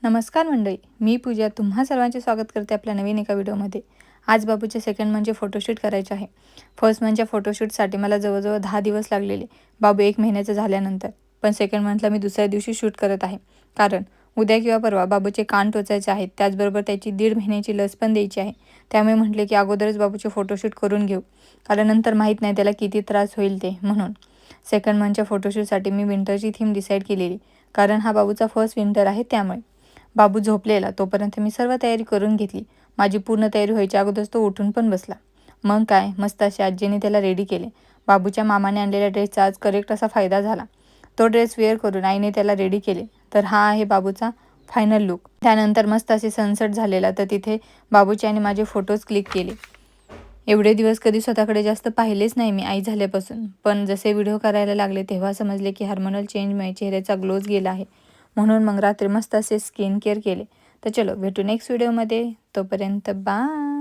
नमस्कार मंडळी, मी पूजा तुम्हा सर्वांचे स्वागत करते आपल्या नवीन एका व्हिडिओमध्ये. आज बाबूचे सेकंड म्हणजे फोटोशूट करायचे आहे. फर्स्ट मंथच्या फोटोशूटसाठी मला जवळजवळ 10 दिवस लागलेले, बाबू 1 महिन्याचा झाल्यानंतर. पण सेकंड मंथला मी दुसऱ्या दिवशी शूट करत आहे. कारण उद्या किंवा परवा बाबूचे कान टोचायचे आहेत. त्याचबरोबर त्याची 1.5 महिन्याची लस पण द्यायची आहे. त्यामुळे म्हटले की अगोदरच बाबूचे फोटोशूट करून घेऊ, कारण नंतर माहीत नाही त्याला किती त्रास होईल ते. म्हणून सेकंड मंथच्या फोटोशूटसाठी मी विंटरची थीम डिसाईड केलेली, कारण हा बाबूचा फर्स्ट विंटर आहे त्यामुळे. बाबू झोपलेला तोपर्यंत मी सर्व तयारी करून घेतली. माझी पूर्ण तयारी व्हायच्या अगोदरच तो उठून पण बसला. मग काय मस्त अशी आजीने त्याला रेडी केले. बाबूच्या मामाने आणलेल्या ड्रेसचा आज करेक्ट असा फायदा झाला. तो ड्रेस वेअर करून आईने त्याला रेडी केले. तर हा आहे बाबूचा फायनल लुक. त्यानंतर मस्त असे सनसेट झालेला, तर तिथे बाबूचे आणि माझे फोटोज क्लिक केले. एवढे दिवस कधी स्वतःकडे जास्त पाहिलेच नाही मी आई झाल्यापासून. पण जसे व्हिडिओ करायला लागले तेव्हा समजले की हार्मोनल चेंजमुळे चेहऱ्याचा ग्लोज गेला आहे. म्हणून मग रात्री मस्त असे स्किन केअर केले. तर चलो भेटू नेक्स्ट व्हिडिओमध्ये. तोपर्यंत बाय.